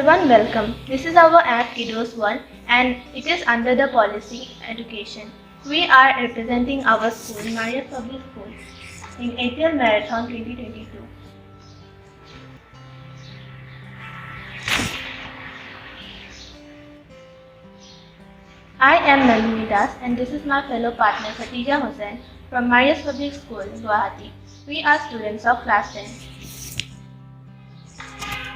everyone, welcome. This is our app Kidozz 1 and it is under the policy education. We are representing our school, Marius Public School, in ATL Marathon 2022. I am Nandini Das and this is my fellow partner Khatija Hussain from Marius Public School, Guwahati. We are students of class 10.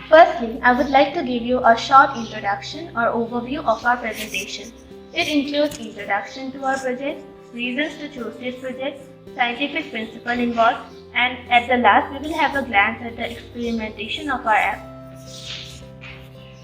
Firstly, I would like to give you a short introduction or overview of our presentation. It includes introduction to our project, reasons to choose this project, scientific principle involved, and at the last we will have a glance at the experimentation of our app.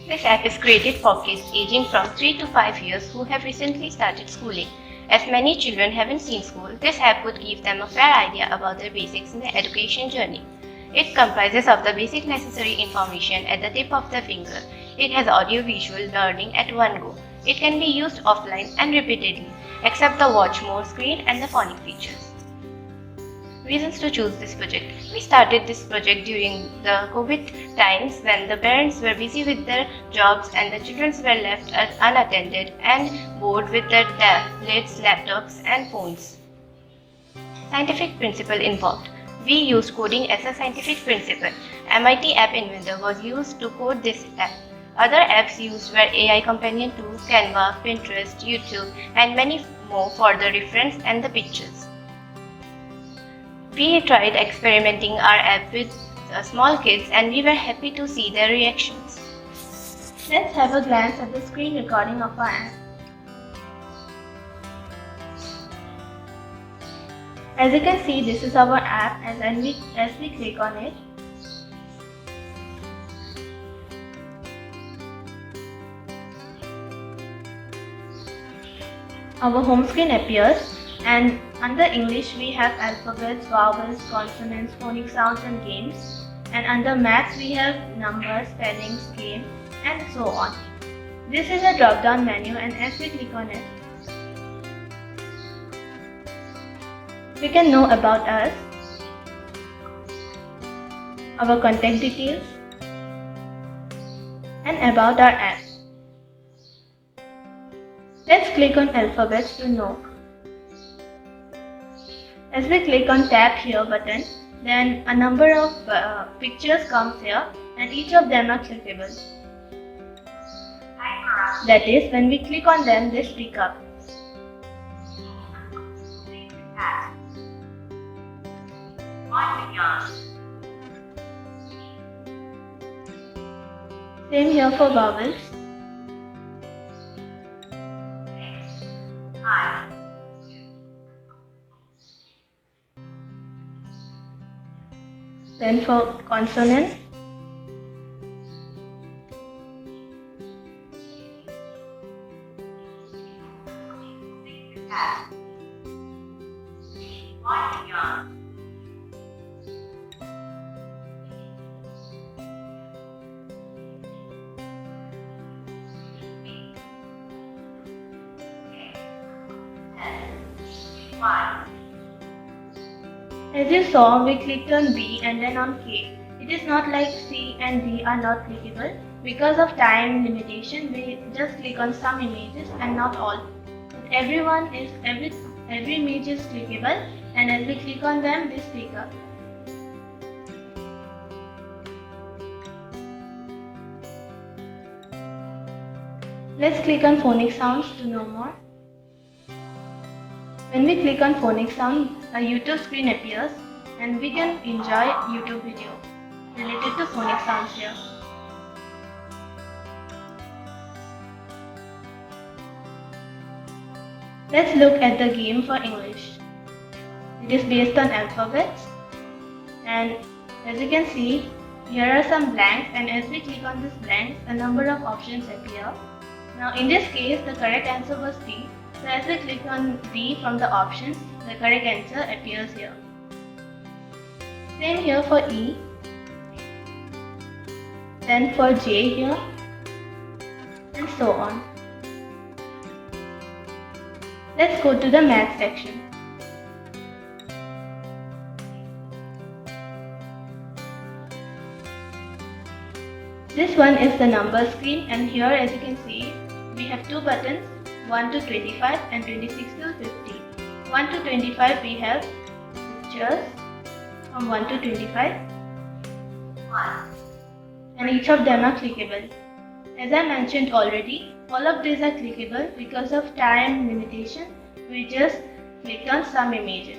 This app is created for kids aging from 3 to 5 years who have recently started schooling. As many children haven't seen school, this app would give them a fair idea about their basics in their education journey. It comprises of the basic necessary information at the tip of the finger. It has audio-visual learning at one go. It can be used offline and repeatedly, except the watch more screen and the phonic features. Reasons to choose this project. We started this project during the COVID times when the parents were busy with their jobs and the children were left unattended and bored with their tablets, laptops and phones. Scientific principle involved. We used coding as a scientific principle. MIT App Inventor was used to code this app. Other apps used were AI Companion 2, Canva, Pinterest, YouTube and many more for the reference and the pictures. We tried experimenting our app with small kids and we were happy to see their reactions. Let's have a glance at the screen recording of our app. As you can see, this is our app as we click on it. Our home screen appears and under English we have alphabets, vowels, consonants, phonic sounds and games, and under maths we have numbers, spellings, game and so on. This is a drop down menu and as we click on it, we can know about us, our contact details and about our app. Let's click on alphabets to know. As we click on tap here button, then a number of pictures comes here and each of them are clickable. That is, when we click on them, they speak up. Same here for vowels. Then for consonants, as you saw, we clicked on B and then on K. It is not like C and D are not clickable. Because of time limitation, we just click on some images and not all. But every image is clickable and as we click on them, they speak up. Let's click on phonic sounds to know more. When we click on phonic sound, a YouTube screen appears and we can enjoy YouTube video related to phonic sounds here. Let's look at the game for English. It is based on alphabets and as you can see, here are some blanks and as we click on these blanks, a number of options appear. Now in this case, the correct answer was D. So as we click on D from the options, the correct answer appears here. Same here for E. Then for J here. And so on. Let's go to the math section. This one is the number screen, and here as you can see we have two buttons, 1 to 25 and 26 to 50. 1 to 25 we have pictures from 1 to 25 and each of them are clickable. As I mentioned already, all of these are clickable. Because of time limitation, we just clicked on some images.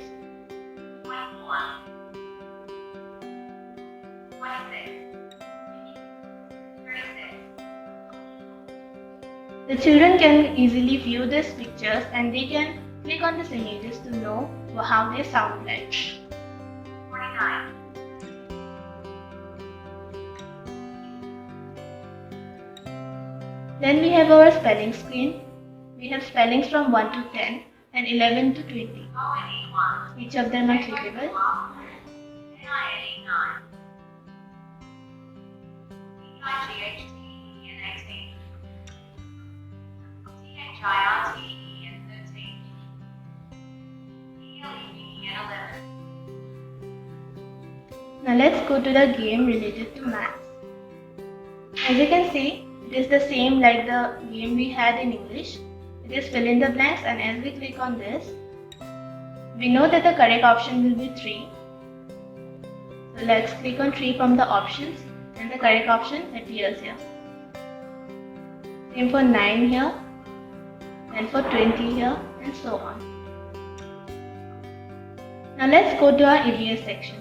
The children can easily view these pictures and they can click on these images to know how they sound like. 49. Then we have our spelling screen. We have spellings from 1 to 10 and 11 to 20. Each of them are clickable. Now let's go to the game related to maths. As you can see, it is the same like the game we had in English. It is fill in the blanks, and as we click on this, we know that the correct option will be 3. So let's click on 3 from the options and the correct option appears here. Same for 9 here, and for 20 here, and so on. Now let's go to our EVS section.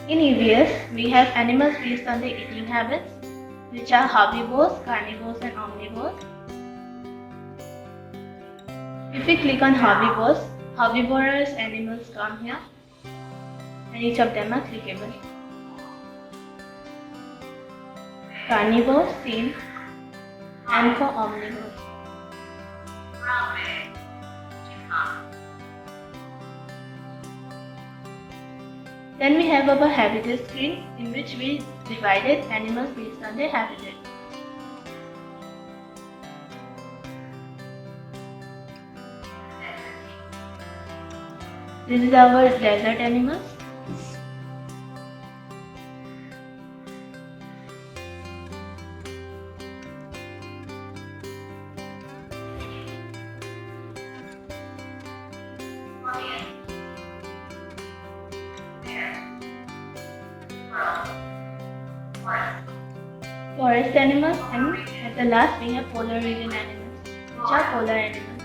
In EVS, we have animals based on their eating habits, which are herbivores, carnivores and omnivores. If we click on herbivores, herbivorous animals come here and each of them are clickable. Carnivores, same, and for omnivores. Then we have our habitat screen, in which we divided animals based on their habitat. This is our desert animals. Forest animals, and at the last we have polar region animals, which are polar animals.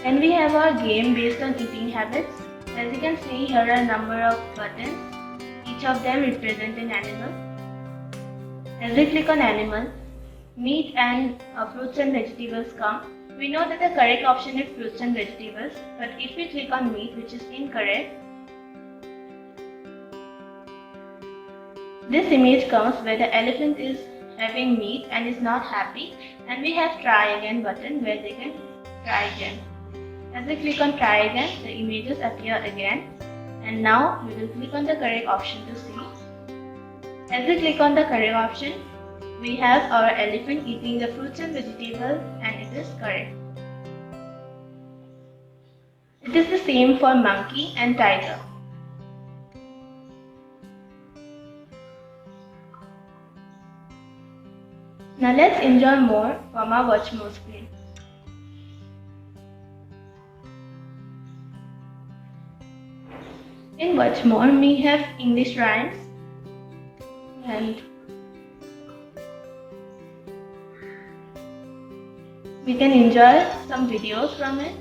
Then we have our game based on eating habits. As you can see, here are a number of buttons, each of them represent an animal. As we click on animal, meat and fruits and vegetables come. We know that the correct option is fruits and vegetables, but if we click on meat, which is incorrect, this image comes where the elephant is having meat and is not happy, and we have try again button where they can try again. As we click on try again, the images appear again, and now we will click on the correct option to see. As we click on the correct option, we have our elephant eating the fruits and vegetables, and it is correct. It is the same for monkey and tiger. Now let's enjoy more from our watch more screen. In watch more, we have English rhymes and we can enjoy some videos from it.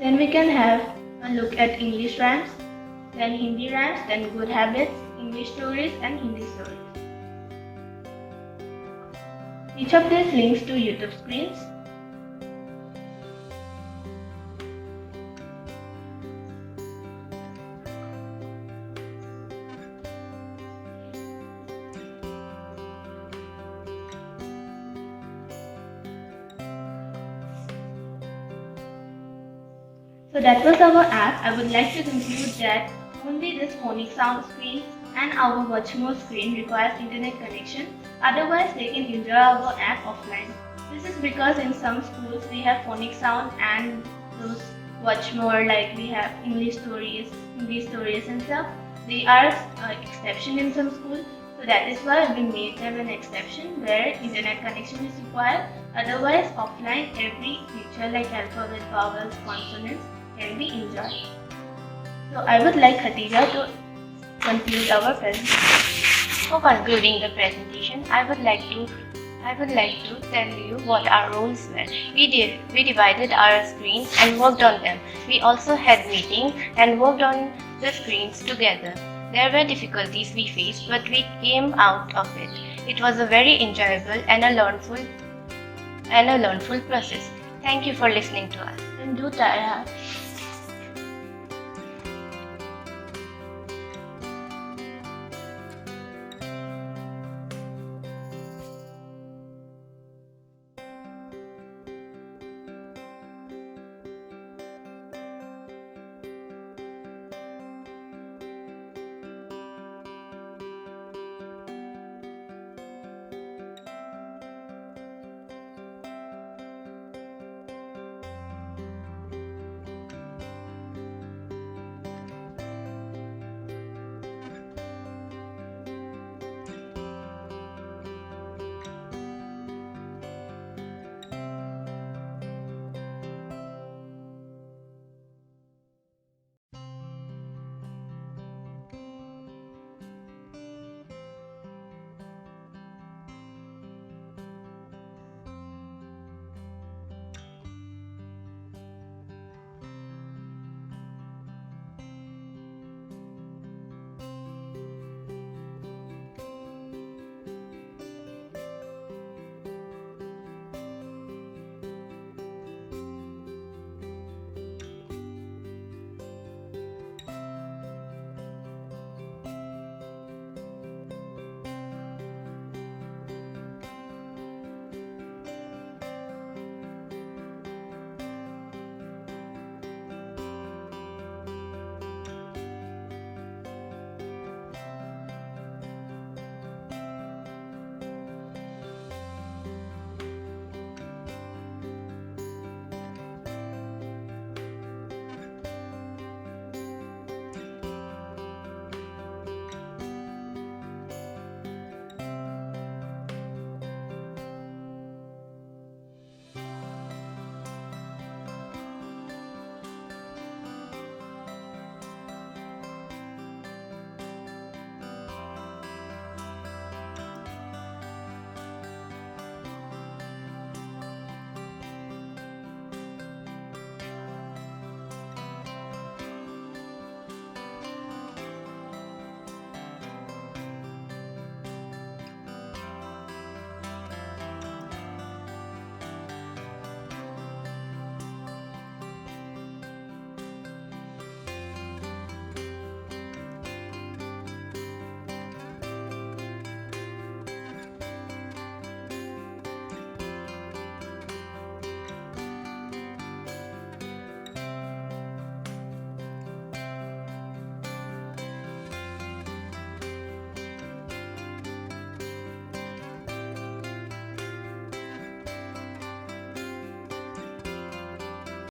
Then we can have a look at English rhymes, then Hindi rhymes, then good habits, English stories and Hindi stories. Each of these links to YouTube screens. So that was our app. I would like to conclude that Only this phonic sound screen and our watch more screen requires internet connection, otherwise they can enjoy our app offline. This is because in some schools we have phonic sound and those watch more, like we have English stories, Hindi stories and stuff. They are exception in some schools, so that is why we made them an exception where internet connection is required. Otherwise offline every feature like alphabet, vowels, consonants can be enjoyed. So I would like Khatija to conclude our presentation. For concluding the presentation, I would like to tell you what our roles were. We divided our screens and worked on them. We also had meetings and worked on the screens together. There were difficulties we faced, but we came out of it. It was a very enjoyable and a learnful process. Thank you for listening to us. And do try hard.